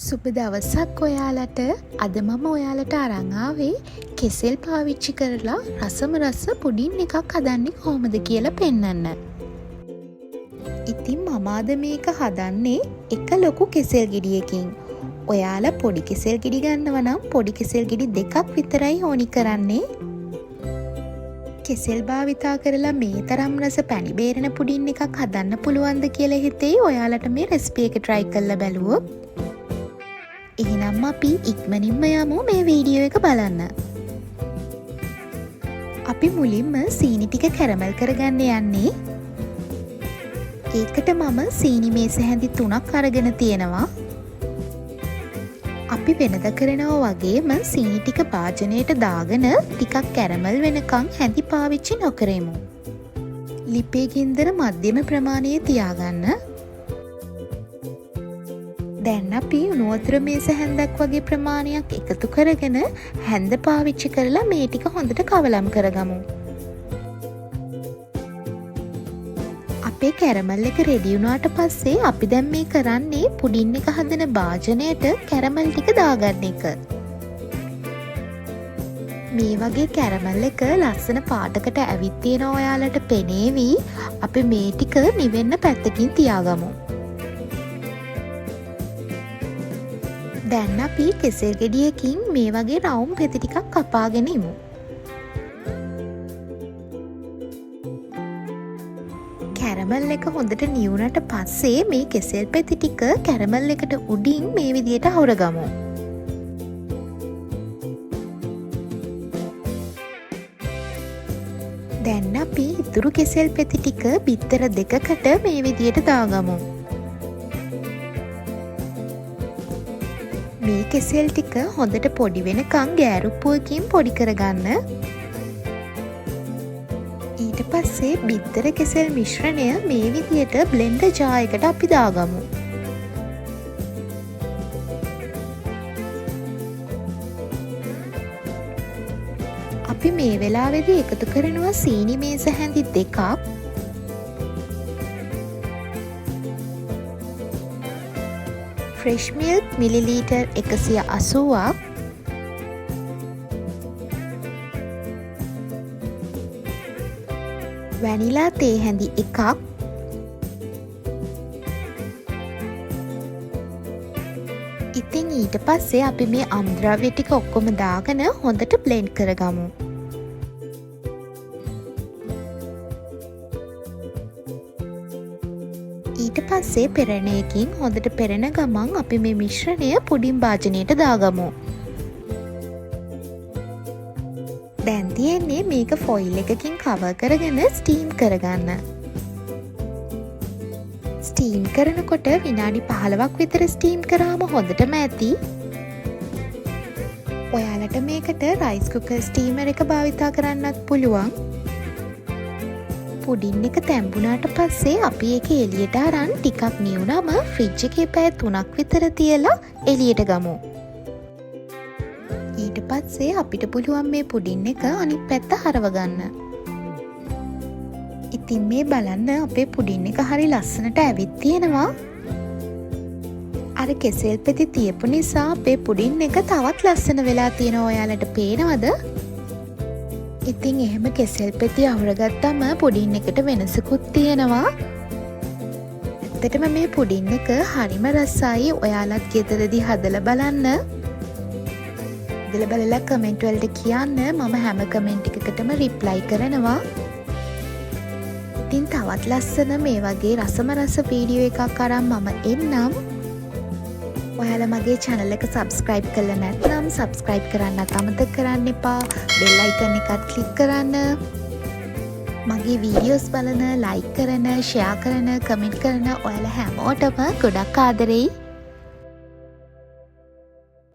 සුබ දවසක් ඔයාලට. අද මම ඔයාලට අරන් ආවේ කෙසෙල් පාවිච්චි කරලා රස පුඩින් එකක් හදන්නේ කොහොමද කියලා පෙන්වන්න. ඉතින් මම අද මේක හදන්නේ එක ලොකු කෙසෙල් ගෙඩියකින්. ඔයාලා පොඩි කෙසෙල් ගෙඩි ගන්නව නම් පොඩි කෙසෙල් ගෙඩි දෙකක් විතරයි ඕනි කරන්නේ. කෙසෙල් භාවිතා කරලා මේ තරම් රස පැණි බේරෙන පුඩින් එකක් හදන්න පුළුවන්ද කියලා හිතේ ඔයාලට මේ රෙසිපි එක try කරලා බලුවොත්. එහෙනම් අපි ඉක්මනින්ම යමු මේ වීඩියෝ එක බලන්න. අපි මුලින්ම සීනි ටික කැරමල් කරගන්න යන්නේ. ඒකට මම සීනි මේස හැඳි 3ක් අරගෙන තියෙනවා. අපි වෙනද කරනවා වගේම සීනි ටික භාජනයට දාගෙන ටිකක් කැරමල් වෙනකන් හැඳි පාවිච්චි නොකරමු. ලිපේ ගින්දර මධ්‍යම ප්‍රමාණයේ තියාගන්න. දැන් අපි උණු වතුර මේස හැන්දක් වගේ ප්‍රමාණයක් එකතු කරගෙන හැන්ද පාවිච්චි කරලා මේ ටික හොඳට කවලම් කරගමු. අපේ කැරමල් එක රෙඩි වුණාට පස්සේ අපි දැන් මේ කරන්නේ පුඩින් එක හදන භාජනයට කැරමල් ටික දාගන්න එක. මේ වගේ කැරමල් එක ලස්සන පාටකට ඇවිත් තියෙන ඔයාලට පෙනේවි. අපි මේ ටික නිවෙන්න පැත්තකින් තියාගමු. දැන් අපි කෙසෙල් ගෙඩියකින් මේ වගේ රවුම් පෙති ටිකක් කපාගෙන ඉමු. කැරමල් එක හොඳට නිවුනට පස්සේ මේ කෙසෙල් පෙති ටික කැරමල් එකට උඩින් මේ විදියට හොරගමු. දැන් අපි ඉතුරු කෙසෙල් පෙති ටික බිත්තර දෙකකට මේ විදියට දාගමු. මේ කෙසෙල් ටික හොඳට පොඩි වෙනකන් ගෑරුප්පුවකින් පොඩි කරගන්න. ඊට පස්සේ බිත්තර කෙසෙල් මිශ්‍රණය මේ විදියට බ්ලෙන්ඩර් ජාර් එකට අපි දාගමු. අපි මේ වෙලාවේදී එකතු කරනවා සීනි මේස හැඳි 2ක්. ෆ්‍රෙෂ් මිල්ක් මිලිලීටර් 180ක්, වැනිලා තේ හැඳි 1ක්, ඉතින් ඊට පස්සේ අපි මේ අමුද්‍රව්‍ය ටික ඔක්කොම දාගෙන හොඳට බ්ලෙන්ඩ් කරගමු. ඊට පස්සේ පෙරණයකින් හොඳට පෙරෙන ගමන් අපි මේ මිශ්‍රණය පුඩින් භාජනයට දාගමු. දැන් තියෙන්නේ මේක ෆොයිල් එකකින් කවර් කරගෙන ස්ටීම් කරගන්න. ස්ටීම් කරනකොට විනාඩි 15ක් විතර ස්ටීම් කරාම හොඳටම ඇති. ඔයාලට මේකට රයිස් කුකර් ස්ටීමර් එක භාවිතා කරන්නත් පුළුවන්. පුඩින් එක තැම්බුණාට පස්සේ අපි ඒක එළියට අරන් ටිකක් නිවුනම ෆ්‍රිජ් එකේ පැය 3ක් විතර තියලා එළියට ගමු. ඊට පස්සේ අපිට පුළුවන් මේ පුඩින් එක අනිත් පැත්ත හරව ගන්න. ඉතින් මේ බලන්න අපේ පුඩින් එක හරි ලස්සනට ඇවිත් තියෙනවා. අර කෙසෙල් පෙති තියපු නිසා අපේ පුඩින් එක තවත් ලස්සන වෙලා තියෙනවා. ඔයාලට පේනවද? ඉතින් එහෙම කෙසෙල් පෙති අවරගත්තම පුඩින් එකට වෙනසකුත් තියෙනවා. ඇත්තටම මේ පුඩින් එක හරිම රසයි. ඔයාලත් ගෙදරදී හදලා බලන්න. හදලා බලලා කමෙන්ට් වලට කියන්න. මම හැම කමෙන්ට් එකකටම රිප්ලයි කරනවා. ඉතින් තවත් ලස්සන මේ වගේ රස වීඩියෝ එකක් අරන් මම එන්නම්. ඔයාලා මගේ channel එක subscribe කරලා නැත්නම් subscribe කරන්නත් අමතක කරන්න එපා. bell icon එකත් click කරන්න. මගේ videos බලන, like කරන, share කරන, comment කරන ඔයාලා හැමෝටම ගොඩක් ආදරෙයි.